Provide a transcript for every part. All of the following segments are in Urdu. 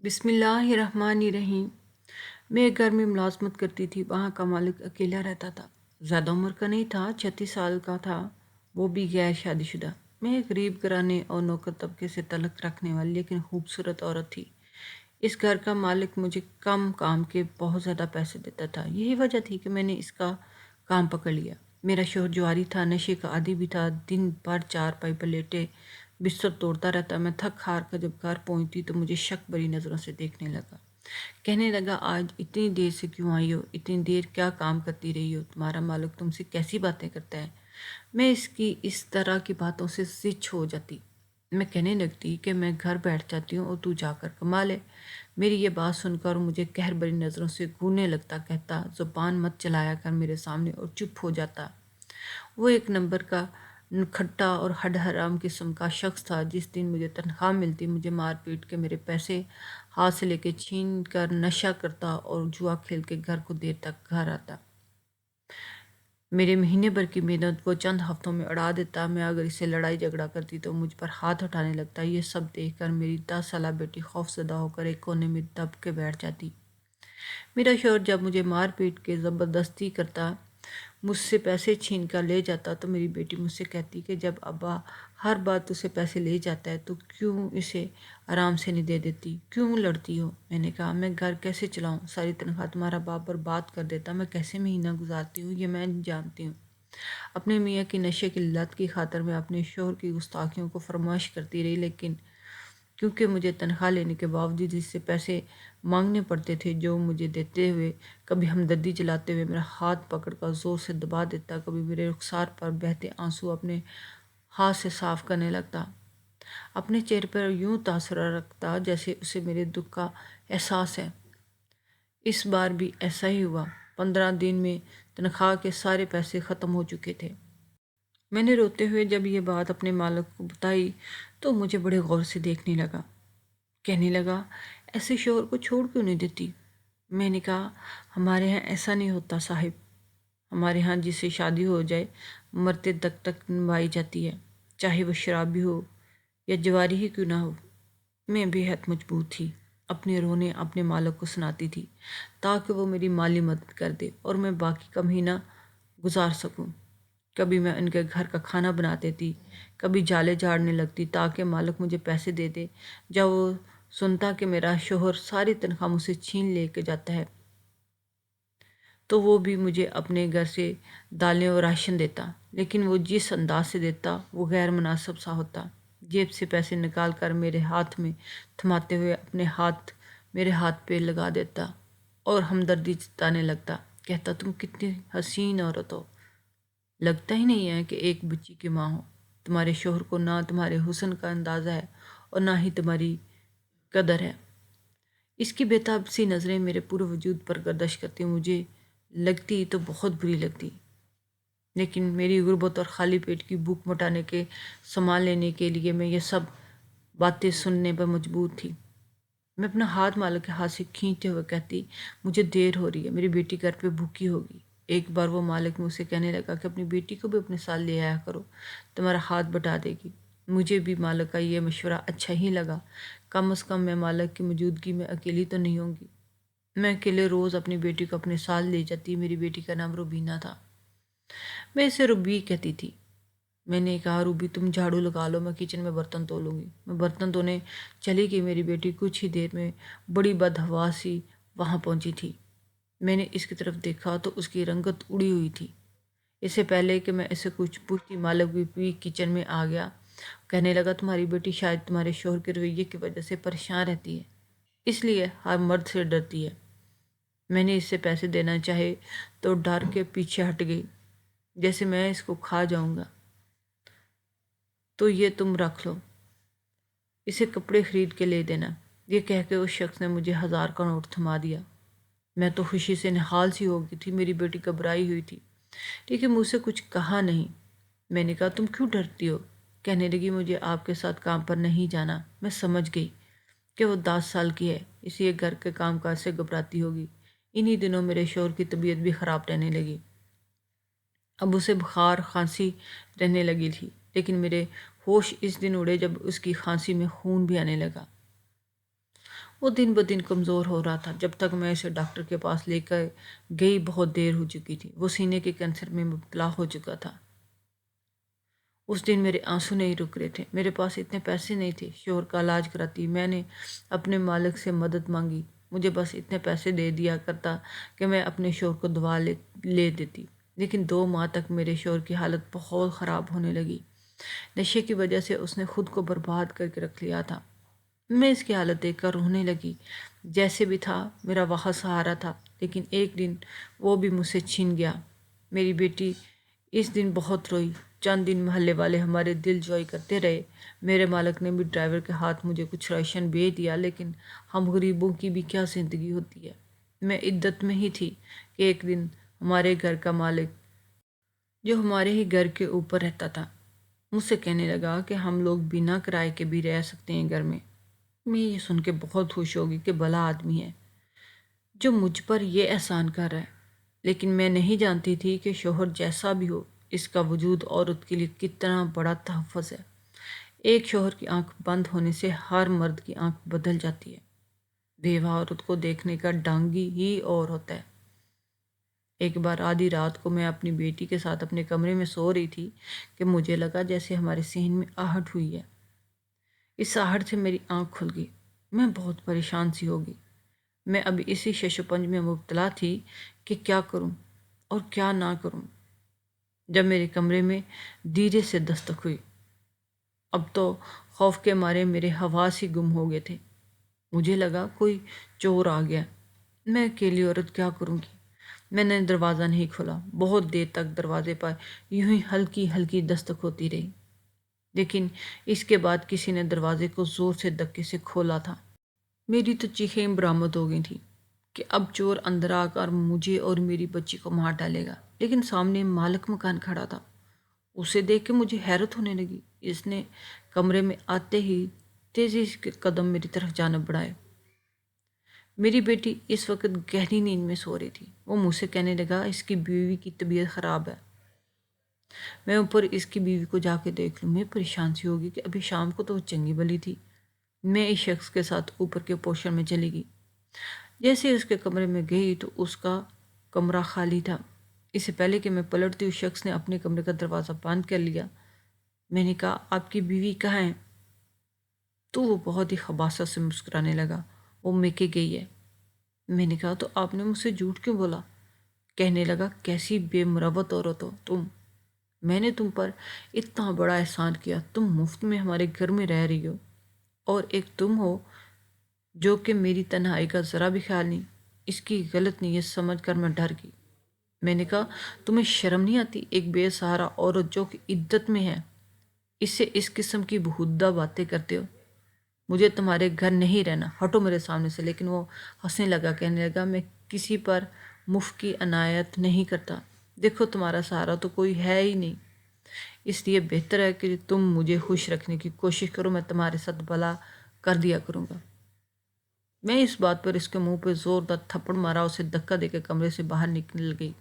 بسم اللہ الرحمن الرحیم۔ میں ایک گھر میں ملازمت کرتی تھی۔ وہاں کا مالک اکیلا رہتا تھا۔ زیادہ عمر کا نہیں تھا، 36 سال کا تھا، وہ بھی غیر شادی شدہ۔ میں ایک غریب گھرانے اور نوکر طبقے سے تعلق رکھنے والی لیکن خوبصورت عورت تھی۔ اس گھر کا مالک مجھے کم کام کے بہت زیادہ پیسے دیتا تھا۔ یہی وجہ تھی کہ میں نے اس کا کام پکڑ لیا۔ میرا شوہر جواری تھا، نشے کا عادی بھی تھا، دن بھر چارپائی پر لیٹے بستر توڑتا رہتا۔ میں تھک ہار کر جب گھر پہنچتی تو مجھے شک بری نظروں سے دیکھنے لگا۔ کہنے لگا، آج اتنی دیر سے کیوں آئی ہو؟ اتنی دیر کیا کام کرتی رہی ہو؟ تمہارا مالک تم سے کیسی باتیں کرتا ہے؟ میں اس کی اس طرح کی باتوں سے زچ ہو جاتی۔ میں کہنے لگتی کہ میں گھر بیٹھ جاتی ہوں اور تو جا کر کما لے۔ میری یہ بات سن کر مجھے قہر بری نظروں سے گھورنے لگتا، کہتا، زبان مت چلایا کر میرے سامنے، اور چپ ہو جاتا۔ وہ ایک نمبر کا کھٹا اور ہڈ حرام قسم کا شخص تھا۔ جس دن مجھے تنخواہ ملتی، مجھے مار پیٹ کے میرے پیسے ہاتھ سے لے کے چھین کر نشہ کرتا اور جوا کھیل کے گھر کو دیر تک گھر آتا۔ میرے مہینے بھر کی محنت وہ چند ہفتوں میں اڑا دیتا۔ میں اگر اس سے لڑائی جھگڑا کرتی تو مجھ پر ہاتھ اٹھانے لگتا۔ یہ سب دیکھ کر میری 10 سالہ بیٹی خوف زدہ ہو کر ایک کونے میں دب کے بیٹھ جاتی۔ میرا شوہر جب مجھے مار پیٹ کے زبردستی کرتا، مجھ سے پیسے چھین کر لے جاتا، تو میری بیٹی مجھ سے کہتی کہ جب ابا ہر بار تجھ سے پیسے لے جاتا ہے تو کیوں اسے آرام سے نہیں دے دیتی؟ کیوں لڑتی ہو؟ میں نے کہا، میں گھر کیسے چلاؤں؟ ساری تنخواہ تمہارا باپ برباد کر دیتا، میں کیسے مہینہ گزارتی ہوں یہ میں جانتی ہوں۔ اپنے میاں کی نشے کی لت کی خاطر میں اپنے شوہر کی گستاخیوں کو فرمائش کرتی رہی، لیکن کیونکہ مجھے تنخواہ لینے کے باوجود اس سے پیسے مانگنے پڑتے تھے جو مجھے دیتے ہوئے کبھی ہمدردی جلاتے ہوئے میرا ہاتھ پکڑ کر زور سے دبا دیتا، کبھی میرے رخسار پر بہتے آنسو اپنے ہاتھ سے صاف کرنے لگتا، اپنے چہرے پر یوں تاثر رکھتا جیسے اسے میرے دکھ کا احساس ہے۔ اس بار بھی ایسا ہی ہوا۔ 15 دن میں تنخواہ کے سارے پیسے ختم ہو چکے تھے۔ میں نے روتے ہوئے جب یہ بات اپنے مالک کو بتائی تو مجھے بڑے غور سے دیکھنے لگا۔ کہنے لگا، ایسے شوہر کو چھوڑ کیوں نہیں دیتی؟ میں نے کہا، ہمارے ہاں ایسا نہیں ہوتا صاحب۔ ہمارے ہاں جس سے شادی ہو جائے مرتے تک نبھائی جاتی ہے، چاہے وہ شرابی ہو یا جواری ہی کیوں نہ ہو۔ میں بے حد مجبور تھی۔ اپنے رونے اپنے مالک کو سناتی تھی تاکہ وہ میری مالی مدد کر دے اور میں باقی کا مہینہ گزار سکوں۔ کبھی میں ان کے گھر کا کھانا بنا دیتی، کبھی جالے جھاڑنے لگتی تاکہ مالک مجھے پیسے دے دے۔ جب وہ سنتا کہ میرا شوہر ساری تنخواہ مجھ سے چھین لے کے جاتا ہے تو وہ بھی مجھے اپنے گھر سے دالیں اور راشن دیتا، لیکن وہ جس انداز سے دیتا وہ غیر مناسب سا ہوتا۔ جیب سے پیسے نکال کر میرے ہاتھ میں تھماتے ہوئے اپنے ہاتھ میرے ہاتھ پہ لگا دیتا اور ہمدردی جتانے لگتا، کہتا، تم کتنی حسین عورت ہو، لگتا ہی نہیں ہے کہ ایک بچی کی ماں ہو۔ تمہارے شوہر کو نہ تمہارے حسن کا اندازہ ہے اور نہ ہی تمہاری قدر ہے۔ اس کی بےتاب سی نظریں میرے پورے وجود پر گردش کرتی، مجھے لگتی تو بہت بری لگتی، لیکن میری غربت اور خالی پیٹ کی بھوک مٹانے کے سامان لینے کے لیے میں یہ سب باتیں سننے پر مجبور تھی۔ میں اپنا ہاتھ مالک کے ہاتھ سے کھینچتے ہوئے کہتی، مجھے دیر ہو رہی ہے، میری بیٹی گھر پہ بھوکی ہوگی۔ ایک بار وہ مالک مجھ سے کہنے لگا کہ اپنی بیٹی کو بھی اپنے ساتھ لے آیا کرو، تمہارا ہاتھ بٹا دے گی۔ مجھے بھی مالک کا یہ مشورہ اچھا ہی لگا، کم از کم میں مالک کی موجودگی میں اکیلی تو نہیں ہوں گی۔ میں اکیلے روز اپنی بیٹی کو اپنے ساتھ لے جاتی۔ میری بیٹی کا نام روبینہ تھا، میں اسے روبی کہتی تھی۔ میں نے کہا، روبی تم جھاڑو لگا لو، میں کچن میں برتن دھو لوں گی۔ میں برتن دھونے چلی گئی، میری بیٹی کچھ ہی دیر میں بڑی بدحواسی وہاں پہنچی تھی۔ میں نے اس کی طرف دیکھا تو اس کی رنگت اڑی ہوئی تھی۔ اس سے پہلے کہ میں اسے کچھ پوچھتی مالک بھی کچن میں آ گیا، کہنے لگا، تمہاری بیٹی شاید تمہارے شوہر کے رویے کی وجہ سے پریشان رہتی ہے، اس لیے ہر مرد سے ڈرتی ہے۔ میں نے اس سے پیسے دینا چاہے تو ڈر کے پیچھے ہٹ گئی، جیسے میں اس کو کھا جاؤں گا، تو یہ تم رکھ لو، اسے کپڑے خرید کے لے دینا۔ یہ کہہ کے اس شخص نے مجھے 1000 کا نوٹ تھما دیا۔ میں تو خوشی سے نہال سی ہو گئی تھی، میری بیٹی گھبرائی ہوئی تھی لیکن مجھ سے کچھ کہا نہیں۔ میں نے کہا، تم کیوں ڈرتی ہو؟ کہنے لگی، مجھے آپ کے ساتھ کام پر نہیں جانا۔ میں سمجھ گئی کہ وہ 10 سال کی ہے، اس لیے گھر کے کام کاج سے گھبراتی ہوگی۔ انہی دنوں میرے شوہر کی طبیعت بھی خراب رہنے لگی۔ اب اسے بخار کھانسی رہنے لگی تھی، لیکن میرے ہوش اس دن اڑے جب اس کی کھانسی میں خون بھی آنے لگا۔ وہ دن بدن کمزور ہو رہا تھا۔ جب تک میں اسے ڈاکٹر کے پاس لے کر گئی بہت دیر ہو چکی تھی۔ وہ سینے کے کینسر میں مبتلا ہو چکا تھا۔ اس دن میرے آنسو نہیں رک رہے تھے۔ میرے پاس اتنے پیسے نہیں تھے شوہر کا علاج کراتی۔ میں نے اپنے مالک سے مدد مانگی، مجھے بس اتنے پیسے دے دیا کرتا کہ میں اپنے شوہر کو دوا لے دیتی۔ لیکن 2 ماہ تک میرے شوہر کی حالت بہت خراب ہونے لگی۔ نشے کی وجہ سے اس نے خود کو برباد کر کے رکھ لیا تھا۔ میں اس کی حالت دیکھ کر رونے لگی۔ جیسے بھی تھا میرا وہاں سہارا تھا، لیکن ایک دن وہ بھی مجھ سے چھن گیا۔ میری بیٹی اس دن بہت روئی۔ چند دن محلے والے ہمارے دل جوئی کرتے رہے۔ میرے مالک نے بھی ڈرائیور کے ہاتھ مجھے کچھ راشن بھیج دیا، لیکن ہم غریبوں کی بھی کیا زندگی ہوتی ہے۔ میں عدت میں ہی تھی کہ ایک دن ہمارے گھر کا مالک، جو ہمارے ہی گھر کے اوپر رہتا تھا، مجھ سے کہنے لگا کہ ہم لوگ بنا کرائے کے بھی رہ سکتے ہیں گھر میں۔ میں یہ سن کے بہت خوش ہوگی کہ بھلا آدمی ہے جو مجھ پر یہ احسان کر رہا ہے۔ لیکن میں نہیں جانتی تھی کہ شوہر جیسا بھی ہو، اس کا وجود عورت کے لیے کتنا بڑا تحفظ ہے۔ ایک شوہر کی آنکھ بند ہونے سے ہر مرد کی آنکھ بدل جاتی ہے۔ بیوہ عورت کو دیکھنے کا ڈھنگ ہی اور ہوتا ہے۔ ایک بار آدھی رات کو میں اپنی بیٹی کے ساتھ اپنے کمرے میں سو رہی تھی کہ مجھے لگا جیسے ہمارے صحن میں آہٹ ہوئی ہے۔ اس آہٹ سے میری آنکھ کھل گئی۔ میں بہت پریشان سی ہو گئی۔ میں ابھی اسی شش و پنج میں مبتلا تھی کہ کیا کروں اور کیا نہ کروں، جب میرے کمرے میں دھیرے سے دستک ہوئی۔ اب تو خوف کے مارے میرے حواس ہی گم ہو گئے تھے۔ مجھے لگا کوئی چور آ گیا۔ میں اکیلی عورت کیا کروں گی؟ میں نے دروازہ نہیں کھولا۔ بہت دیر تک دروازے پر یوں ہی ہلکی ہلکی دستک ہوتی رہی، لیکن اس کے بعد کسی نے دروازے کو زور سے دھکے سے کھولا تھا۔ میری تو چیخیں برآمد ہو گئی تھیں کہ اب چور اندر آ کر مجھے اور میری بچی کو مار ڈالے گا۔ لیکن سامنے مالک مکان کھڑا تھا۔ اسے دیکھ کے مجھے حیرت ہونے لگی۔ اس نے کمرے میں آتے ہی تیزی سے قدم میری طرف جانب بڑھائے۔ میری بیٹی اس وقت گہری نیند میں سو رہی تھی۔ وہ مجھ سے کہنے لگا اس کی بیوی کی طبیعت خراب ہے، میں اوپر اس کی بیوی کو جا کے دیکھ لوں۔ میں پریشان سی ہوگی کہ ابھی شام کو تو وہ چنگی بلی تھی۔ میں اس شخص کے ساتھ اوپر کے پورشن میں چلی گئی۔ جیسے اس کے کمرے میں گئی تو اس کا کمرہ خالی تھا۔ اس سے پہلے کہ میں پلٹتی اس شخص نے اپنے کمرے کا دروازہ بند کر لیا۔ میں نے کہا آپ کی بیوی کہاں ہے؟ تو وہ بہت ہی خباثت سے مسکرانے لگا۔ وہ میکے گئی ہے۔ میں نے کہا تو آپ نے مجھ سے جھوٹ کیوں بولا؟ کہنے لگا کیسی بے مروت عورت ہو تم، میں نے تم پر اتنا بڑا احسان کیا، تم مفت میں ہمارے گھر میں رہ رہی ہو، اور ایک تم ہو جو کہ میری تنہائی کا ذرا بھی خیال نہیں۔ اس کی غلط نیت سمجھ کر میں ڈر گئی۔ میں نے کہا تمہیں شرم نہیں آتی؟ ایک بے سہارا عورت جو کہ عدت میں ہے، اس سے اس قسم کی بہودہ باتیں کرتے ہو؟ مجھے تمہارے گھر نہیں رہنا، ہٹو میرے سامنے سے۔ لیکن وہ ہنسنے لگا، کہنے لگا میں کسی پر مفت کی عنایت نہیں کرتا، دیکھو تمہارا سہارا تو کوئی ہے ہی نہیں، اس لیے بہتر ہے کہ تم مجھے خوش رکھنے کی کوشش کرو، میں تمہارے ساتھ بھلا کر دیا کروں گا۔ میں اس بات پر اس کے منہ پہ زوردار تھپڑ مارا، اسے دھکا دے کے کمرے سے باہر نکل گئی،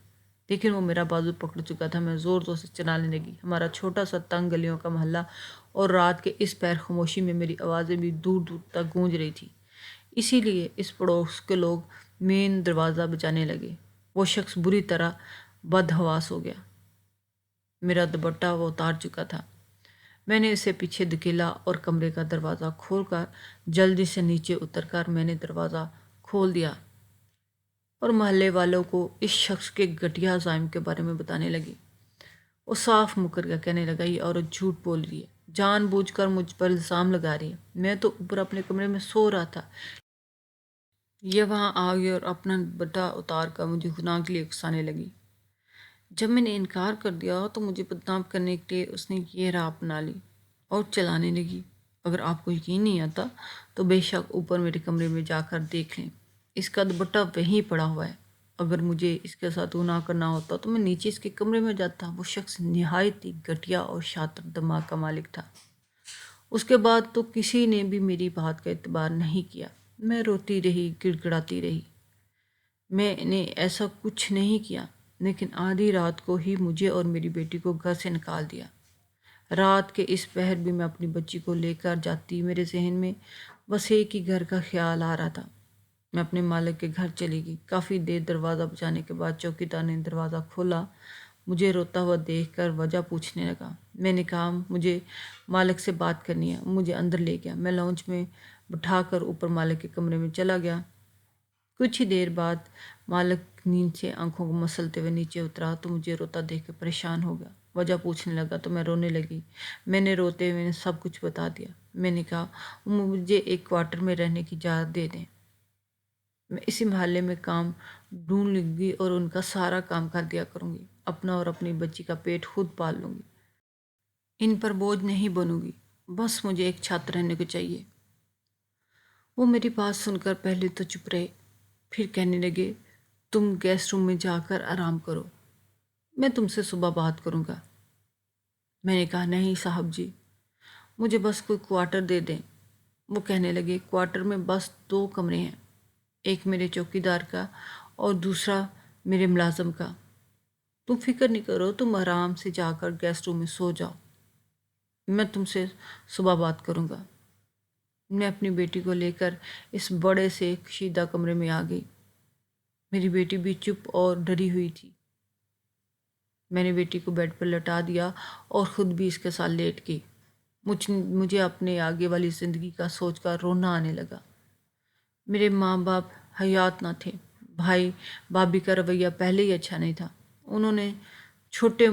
لیکن وہ میرا بازو پکڑ چکا تھا۔ میں زور زور سے چلانے لگی۔ ہمارا چھوٹا سا تنگ گلیوں کا محلہ اور رات کے اس پیر خاموشی میں میری آوازیں بھی دور دور تک گونج رہی تھی، اسی لیے اس پڑوس کے لوگ مین دروازہ بجانے لگے۔ وہ شخص بری طرح بدحواس ہو گیا۔ میرا دوپٹہ وہ اتار چکا تھا۔ میں نے اسے پیچھے دھکیلا اور کمرے کا دروازہ کھول کر جلدی سے نیچے اتر کر میں نے دروازہ کھول دیا اور محلے والوں کو اس شخص کے گھٹیا عزائم کے بارے میں بتانے لگی۔ وہ صاف مکر گیا، کہنے لگا یہ عورت جھوٹ بول رہی ہے، جان بوجھ کر مجھ پر الزام لگا رہی ہے۔ میں تو اوپر اپنے کمرے میں سو رہا تھا، یہ وہاں آ گئی اور اپنا دوپٹہ اتار کر مجھے گناہ کے لیے اکسانے لگی۔ جب میں نے انکار کر دیا تو مجھے بدنام کرنے کے لیے اس نے یہ راہ اپنا لی اور چلانے لگی۔ اگر آپ کو یقین نہیں آتا تو بے شک اوپر میرے کمرے میں جا کر دیکھ لیں، اس کا دوپٹہ وہیں پڑا ہوا ہے۔ اگر مجھے اس کے ساتھ گناہ کرنا ہوتا تو میں نیچے اس کے کمرے میں جاتا۔ وہ شخص نہایت ہی گھٹیا اور شاطر دماغ کا مالک تھا۔ اس کے بعد تو کسی نے بھی میری بات کا اعتبار نہیں کیا۔ میں روتی رہی، گڑ گڑاتی رہی۔ میں نے ایسا کچھ نہیں کیا، لیکن آدھی رات کو ہی مجھے اور میری بیٹی کو گھر سے نکال دیا۔ رات کے اس پہر بھی میں اپنی بچی کو لے کر جاتی۔ میرے ذہن میں بس ایک ہی گھر کا خیال آ رہا تھا۔ میں اپنے مالک کے گھر چلی گئی۔ کافی دیر دروازہ بجانے کے بعد چوکیدار نے دروازہ کھولا۔ مجھے روتا ہوا دیکھ کر وجہ پوچھنے لگا۔ میں نے کہا مجھے مالک سے بات کرنی ہے۔ مجھے اندر لے گیا۔ میں لاؤنج میں بٹھا کر اوپر مالک کے کمرے میں چلا گیا۔ کچھ ہی دیر بعد مالک نیند سے آنکھوں کو مسلتے ہوئے نیچے اترا تو مجھے روتا دیکھ کر پریشان ہو گیا۔ وجہ پوچھنے لگا تو میں رونے لگی۔ میں نے روتے ہوئے سب کچھ بتا دیا۔ میں نے کہا مجھے ایک کوارٹر میں رہنے کی اجازت دے دیں۔ میں اسی محلے میں کام ڈھونڈ لوں گی اور ان کا سارا کام کر دیا کروں گی۔ اپنا اور اپنی بچی کا پیٹ خود پال لوں گی۔ ان پر بوجھ نہیں بنوں گی۔ بس مجھے ایک چھت رہنے کو چاہیے۔ وہ میری بات سن کر پہلے تو چپ رہے، پھر کہنے لگے تم گیسٹ روم میں جا کر آرام کرو، میں تم سے صبح بات کروں گا۔ میں نے کہا نہیں صاحب جی، مجھے بس کوئی کوارٹر دے دیں۔ وہ کہنے لگے کوارٹر میں بس 2 کمرے ہیں، ایک میرے چوکیدار کا اور دوسرا میرے ملازم کا۔ تم فکر نہیں کرو، تم آرام سے جا کر گیسٹ روم میں سو جاؤ، میں تم سے صبح بات کروں گا۔ میں اپنی بیٹی کو لے کر اس بڑے سے کشیدہ کمرے میں آ گئی۔ میری بیٹی بھی چپ اور ڈری ہوئی تھی۔ میں نے بیٹی کو بیڈ پر لٹا دیا اور خود بھی اس کے ساتھ لیٹ گئی۔ مجھے اپنے آگے والی زندگی کا سوچ کر رونا آنے لگا۔ میرے ماں باپ حیات نہ تھے۔ بھائی بھابھی کا رویہ پہلے ہی اچھا نہیں تھا۔ انہوں نے جھوٹے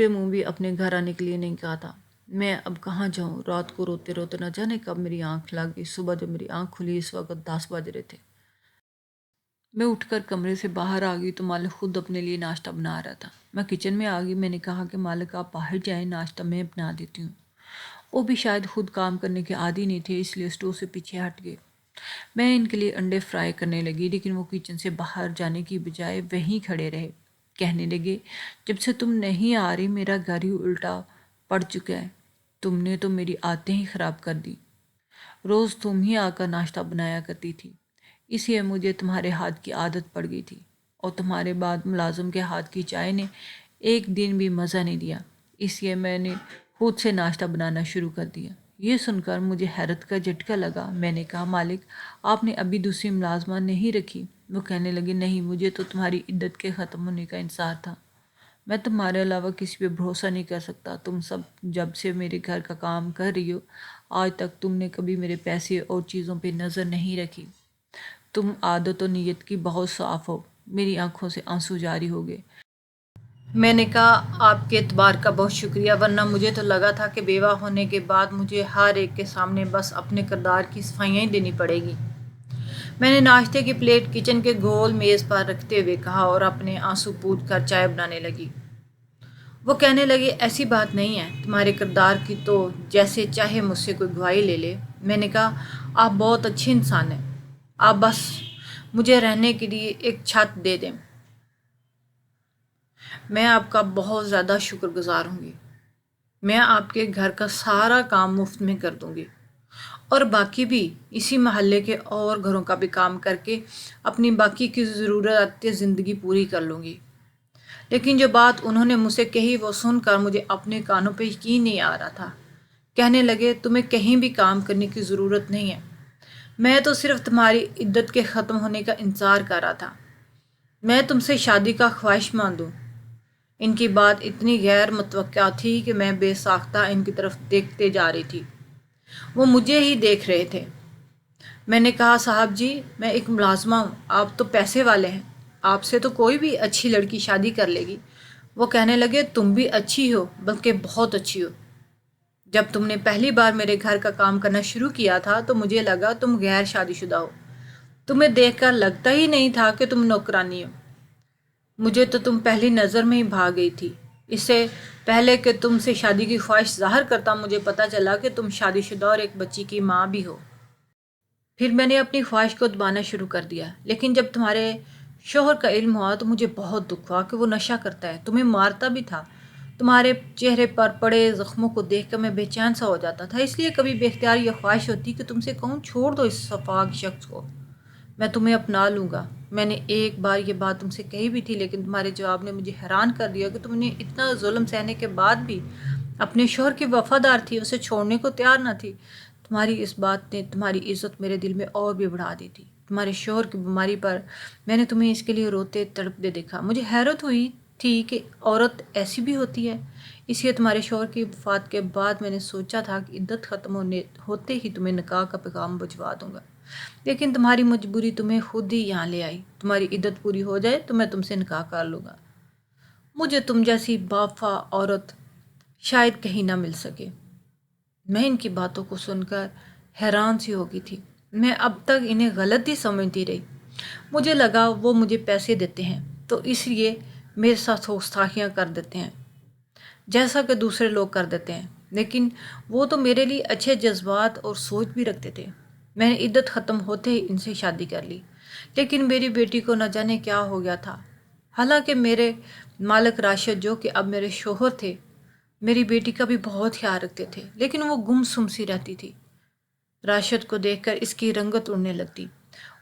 منہ بھی اپنے گھر آنے کے لیے نہیں کہا تھا۔ میں اب کہاں جاؤں؟ رات کو روتے روتے نہ جانے کب میری آنکھ لگ گئی۔ صبح جب میری آنکھ کھلی اس وقت 10 بج رہے تھے۔ میں اٹھ کر کمرے سے باہر آ گئی تو مالک خود اپنے لیے ناشتہ بنا رہا تھا۔ میں کچن میں آ گئی۔ میں نے کہا کہ مالک آپ باہر جائیں، ناشتہ میں بنا دیتی ہوں۔ وہ بھی شاید خود کام کرنے کے عادی نہیں تھے، اس لیے اسٹو سے پیچھے ہٹ گئے۔ میں ان کے لیے انڈے فرائی کرنے لگی، لیکن وہ کچن سے باہر جانے کی بجائے وہیں کھڑے رہے۔ کہنے لگے جب سے تم نہیں آ رہی میرا گھر ہی الٹا پڑ چکا ہے۔ تم نے تو میری عادتیں ہی خراب کر دی۔ روز تم ہی آ کر ناشتہ بنایا کرتی تھی، اس لیے مجھے تمہارے ہاتھ کی عادت پڑ گئی تھی، اور تمہارے بعد ملازم کے ہاتھ کی چائے نے ایک دن بھی مزہ نہیں دیا، اس لیے میں نے خود سے ناشتہ بنانا شروع کر دیا۔ یہ سن کر مجھے حیرت کا جھٹکا لگا۔ میں نے کہا مالک آپ نے ابھی دوسری ملازمہ نہیں رکھی؟ وہ کہنے لگے نہیں، مجھے تو تمہاری عدت کے ختم ہونے کا انتظار تھا۔ میں تمہارے علاوہ کسی پہ بھروسہ نہیں کر سکتا۔ تم سب جب سے میرے گھر کا کام کر رہی ہو، آج تک تم نے کبھی میرے پیسے اور چیزوں پہ نظر نہیں رکھی۔ تم عادت و نیت کی بہت صاف ہو۔ میری آنکھوں سے آنسو جاری ہو گئے۔ میں نے کہا آپ کے اعتبار کا بہت شکریہ، ورنہ مجھے تو لگا تھا کہ بیوہ ہونے کے بعد مجھے ہر ایک کے سامنے بس اپنے کردار کی صفائیاں ہی دینی پڑے گی۔ میں نے ناشتے کی پلیٹ کچن کے گول میز پر رکھتے ہوئے کہا اور اپنے آنسو پوچھ کر چائے بنانے لگی۔ وہ کہنے لگے ایسی بات نہیں ہے، تمہارے کردار کی تو جیسے چاہے مجھ سے کوئی گواہی لے لے۔ میں نے کہا آپ بہت اچھے انسان ہیں، آپ بس مجھے رہنے کے لیے ایک چھت دے دیں، میں آپ کا بہت زیادہ شکر گزار ہوں گی۔ میں آپ کے گھر کا سارا کام مفت میں کر دوں گی، اور باقی بھی اسی محلے کے اور گھروں کا بھی کام کر کے اپنی باقی کی ضرورت زندگی پوری کر لوں گی۔ لیکن جو بات انہوں نے مجھ سے کہی وہ سن کر مجھے اپنے کانوں پہ یقین نہیں آ رہا تھا۔ کہنے لگے تمہیں کہیں بھی کام کرنے کی ضرورت نہیں ہے، میں تو صرف تمہاری عدت کے ختم ہونے کا انتظار کر رہا تھا۔ میں تم سے شادی کا خواہش مند ہوں۔ ان کی بات اتنی غیر متوقع تھی کہ میں بے ساختہ ان کی طرف دیکھتے جا رہی تھی۔ وہ مجھے ہی دیکھ رہے تھے۔ میں نے کہا صاحب جی میں ایک ملازمہ ہوں، آپ تو پیسے والے ہیں، آپ سے تو کوئی بھی اچھی لڑکی شادی کر لے گی۔ وہ کہنے لگے تم بھی اچھی ہو، بلکہ بہت اچھی ہو۔ جب تم نے پہلی بار میرے گھر کا کام کرنا شروع کیا تھا تو مجھے لگا تم غیر شادی شدہ ہو، تمہیں دیکھ کر لگتا ہی نہیں تھا کہ تم نوکرانی ہو۔ مجھے تو تم پہلی نظر میں ہی بھا گئی تھی۔ اس سے پہلے کہ تم سے شادی کی خواہش ظاہر کرتا مجھے پتا چلا کہ تم شادی شدہ اور ایک بچی کی ماں بھی ہو۔ پھر میں نے اپنی خواہش کو دبانا شروع کر دیا، لیکن جب تمہارے شوہر کا علم ہوا تو مجھے بہت دکھ ہوا کہ وہ نشہ کرتا ہے، تمہیں مارتا بھی تھا۔ تمہارے چہرے پر پڑے زخموں کو دیکھ کر میں بے چین سا ہو جاتا تھا، اس لیے کبھی بے اختیار یہ خواہش ہوتی کہ تم سے کہوں چھوڑ دو اس سفاک شخص کو، میں تمہیں اپنا لوں گا۔ میں نے ایک بار یہ بات تم سے کہی بھی تھی، لیکن تمہارے جواب نے مجھے حیران کر دیا کہ تم نے اتنا ظلم سہنے کے بعد بھی اپنے شوہر کی وفادار تھی، اسے چھوڑنے کو تیار نہ تھی۔ تمہاری اس بات نے تمہاری عزت میرے دل میں اور بھی بڑھا دی تھی۔ تمہارے شوہر کی بیماری پر میں نے تمہیں اس کے لیے روتے تڑپتے دیکھا۔ مجھے حیرت ہوئی تھی کہ عورت ایسی بھی ہوتی ہے۔ اس لیے تمہارے شوہر کی وفات کے بعد میں نے سوچا تھا کہ عدت ختم ہوتے ہی تمہیں نکاح کا پیغام بھجوا دوں گا، لیکن تمہاری مجبوری تمہیں خود ہی یہاں لے آئی۔ تمہاری عدت پوری ہو جائے تو میں تم سے نکاح کر لوں گا۔ مجھے تم جیسی باوفا عورت شاید کہیں نہ مل سکے۔ میں ان کی باتوں کو سن کر حیران سی ہو گئی تھی۔ میں اب تک انہیں غلط ہی سمجھتی رہی۔ مجھے لگا وہ مجھے پیسے دیتے ہیں تو اس لیے میرے ساتھ گستاخیاں کر دیتے ہیں جیسا کہ دوسرے لوگ کر دیتے ہیں، لیکن وہ تو میرے لیے اچھے جذبات اور سوچ بھی رکھتے تھے۔ میں نے عدت ختم ہوتے ہی ان سے شادی کر لی، لیکن میری بیٹی کو نہ جانے کیا ہو گیا تھا۔ حالانکہ میرے مالک راشد، جو کہ اب میرے شوہر تھے، میری بیٹی کا بھی بہت خیال رکھتے تھے، لیکن وہ گم سم سی رہتی تھی۔ راشد کو دیکھ کر اس کی رنگت اڑنے لگتی۔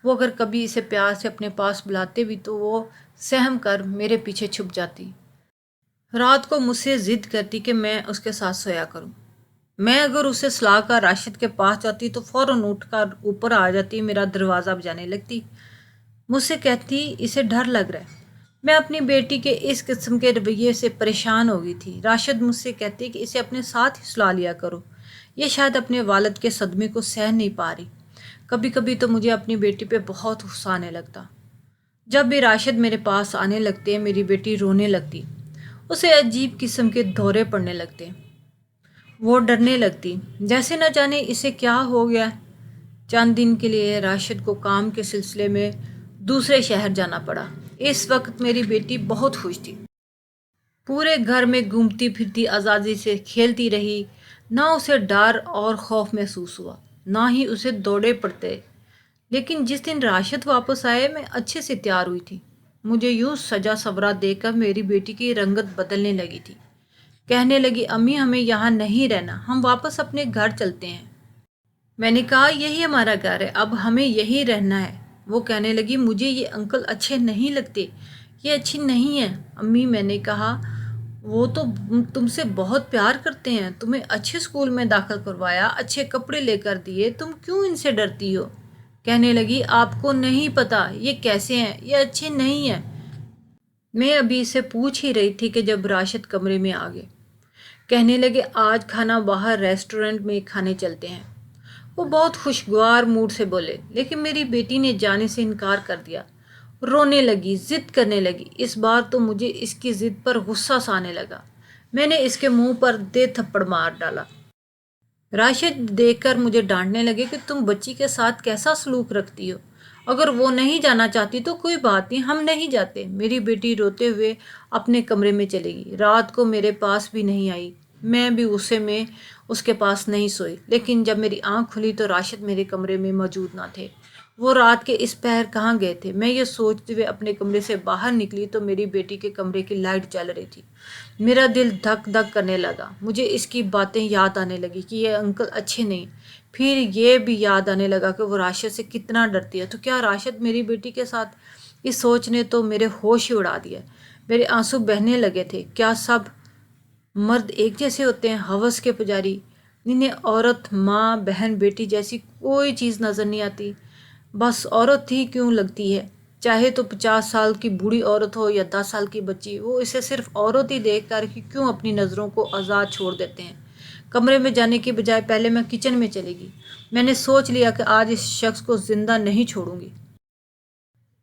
وہ اگر کبھی اسے پیار سے اپنے پاس بلاتے بھی تو وہ سہم کر میرے پیچھے چھپ جاتی۔ رات کو مجھ سے ضد کرتی کہ میں اس کے ساتھ سویا کروں۔ میں اگر اسے سلا کر راشد کے پاس جاتی تو فوراً اٹھ کر اوپر آ جاتی، میرا دروازہ بجانے لگتی، مجھ سے کہتی اسے ڈر لگ رہا ہے۔ میں اپنی بیٹی کے اس قسم کے رویے سے پریشان ہو گئی تھی۔ راشد مجھ سے کہتی کہ اسے اپنے ساتھ ہی سلا لیا کرو، یہ شاید اپنے والد کے صدمے کو سہ نہیں پا رہی۔ کبھی کبھی تو مجھے اپنی بیٹی پہ بہت غصہ آنے لگتا۔ جب بھی راشد میرے پاس آنے لگتے میری بیٹی رونے لگتی، اسے عجیب قسم کے دورے پڑنے لگتے، وہ ڈرنے لگتی جیسے نہ جانے اسے کیا ہو گیا۔ چند دن کے لیے راشد کو کام کے سلسلے میں دوسرے شہر جانا پڑا۔ اس وقت میری بیٹی بہت خوش تھی، پورے گھر میں گھومتی پھرتی آزادی سے کھیلتی رہی۔ نہ اسے ڈر اور خوف محسوس ہوا، نہ ہی اسے دوڑے پڑتے۔ لیکن جس دن راشد واپس آئے میں اچھے سے تیار ہوئی تھی۔ مجھے یوں سجا سورا دیکھ کر میری بیٹی کی رنگت بدلنے لگی تھی۔ کہنے لگی، امی ہمیں یہاں نہیں رہنا، ہم واپس اپنے گھر چلتے ہیں۔ میں نے کہا یہی ہمارا گھر ہے، اب ہمیں یہی رہنا ہے۔ وہ کہنے لگی، مجھے یہ انکل اچھے نہیں لگتے، یہ اچھی نہیں ہیں۔ امی، میں نے کہا وہ تو تم سے بہت پیار کرتے ہیں، تمہیں اچھے اسکول میں داخل کروایا، اچھے کپڑے لے کر دیے، تم کیوں ان سے ڈرتی ہو؟ کہنے لگی، آپ کو نہیں پتا یہ کیسے ہیں، یہ اچھے نہیں ہیں۔ میں ابھی اسے پوچھ ہی رہی تھی کہ جب راشد کمرے میں آ گئے۔ کہنے لگے، آج کھانا باہر ریسٹورنٹ میں کھانے چلتے ہیں۔ وہ بہت خوشگوار موڈ سے بولے، لیکن میری بیٹی نے جانے سے انکار کر دیا، رونے لگی، ضد کرنے لگی۔ اس بار تو مجھے اس کی ضد پر غصہ سا آنے لگا۔ میں نے اس کے منہ پر دے تھپڑ مار ڈالا۔ راشد دیکھ کر مجھے ڈانٹنے لگے کہ تم بچی کے ساتھ کیسا سلوک رکھتی ہو، اگر وہ نہیں جانا چاہتی تو کوئی بات نہیں، ہم نہیں جاتے۔ میری بیٹی روتے ہوئے اپنے کمرے میں چلے گئی، رات کو میرے پاس بھی نہیں آئی۔ میں بھی غصے میں اس کے پاس نہیں سوئی، لیکن جب میری آنکھ کھلی تو راشد میرے کمرے میں موجود نہ تھے۔ وہ رات کے اس پہر کہاں گئے تھے؟ میں یہ سوچتے ہوئے اپنے کمرے سے باہر نکلی تو میری بیٹی کے کمرے کی لائٹ جل رہی تھی۔ میرا دل دھک دھک کرنے لگا۔ مجھے اس کی باتیں یاد آنے لگی کہ یہ انکل اچھے نہیں۔ پھر یہ بھی یاد آنے لگا کہ وہ راشد سے کتنا ڈرتی ہے۔ تو کیا راشد میری بیٹی کے ساتھ؟ اس سوچ نے تو میرے ہوش ہی اڑا دیا۔ میرے آنسو بہنے لگے تھے۔ کیا سب مرد ایک جیسے ہوتے ہیں؟ ہوس کے پجاری، انہیں عورت، ماں، بہن، بیٹی جیسی کوئی چیز نظر نہیں آتی، بس عورت ہی کیوں لگتی ہے؟ چاہے تو 50 سال کی بوڑھی عورت ہو یا 10 سال کی بچی، وہ اسے صرف عورت ہی دیکھ کر کیوں اپنی نظروں کو آزاد چھوڑ دیتے ہیں؟ کمرے میں جانے کی بجائے پہلے میں کچن میں چلے گی۔ میں نے سوچ لیا کہ آج اس شخص کو زندہ نہیں چھوڑوں گی،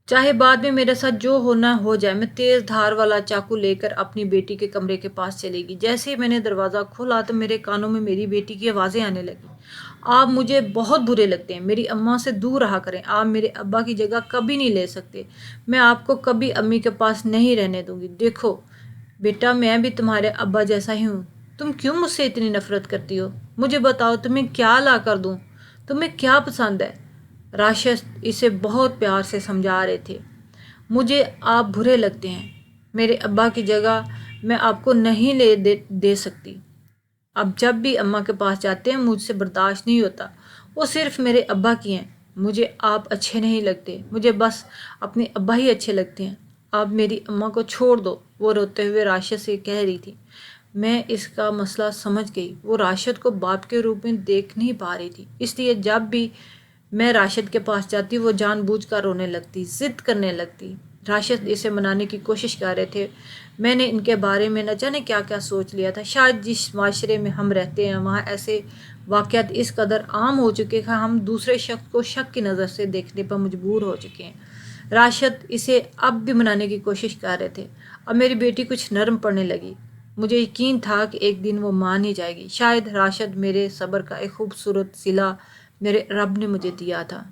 چاہے بعد میں میرے ساتھ جو ہونا ہو جائے۔ میں تیز دھار والا چاقو لے کر اپنی بیٹی کے کمرے کے پاس چلے گی۔ جیسے ہی میں نے دروازہ کھولا تو میرے کانوں میں میری بیٹی کی آوازیں آنے لگیں، آپ مجھے بہت برے لگتے ہیں، میری اماں سے دور رہا کریں، آپ میرے ابا کی جگہ کبھی نہیں لے سکتے، میں آپ کو کبھی امی کے پاس نہیں رہنے دوں گی۔ دیکھو بیٹا، میں بھی تمہارے ابا جیسا ہی ہوں، تم کیوں مجھ سے اتنی نفرت کرتی ہو؟ مجھے بتاؤ تمہیں کیا لا کر دوں، تمہیں کیا پسند ہے؟ راشد اسے بہت پیار سے سمجھا رہے تھے، مجھے آپ برے لگتے ہیں، میرے ابا کی جگہ میں آپ کو نہیں لے دے سکتی، اب جب بھی اماں کے پاس جاتے ہیں مجھ سے برداشت نہیں ہوتا، وہ صرف میرے ابا کی ہیں، مجھے آپ اچھے نہیں لگتے، مجھے بس اپنے ابا ہی اچھے لگتے ہیں، آپ میری اماں کو چھوڑ دو، وہ روتے ہوئے راشد سے کہہ رہی تھی۔ میں اس کا مسئلہ سمجھ گئی۔ وہ راشد کو باپ کے روپ میں دیکھ نہیں پا رہی تھی، اس لیے جب بھی میں راشد کے پاس جاتی وہ جان بوجھ کر رونے لگتی، ضد کرنے لگتی۔ راشد اسے منانے کی کوشش کر رہے تھے۔ میں نے ان کے بارے میں نہ جانے کیا کیا سوچ لیا تھا۔ شاید جس معاشرے میں ہم رہتے ہیں وہاں ایسے واقعات اس قدر عام ہو چکے ہیں، ہم دوسرے شخص کو شک کی نظر سے دیکھنے پر مجبور ہو چکے ہیں۔ راشد اسے اب بھی منانے کی کوشش کر رہے تھے۔ اب میری بیٹی کچھ نرم پڑنے لگی۔ مجھے یقین تھا کہ ایک دن وہ مان ہی جائے گی۔ شاید راشد میرے صبر کا ایک خوبصورت صلہ میرے رب نے مجھے دیا تھا۔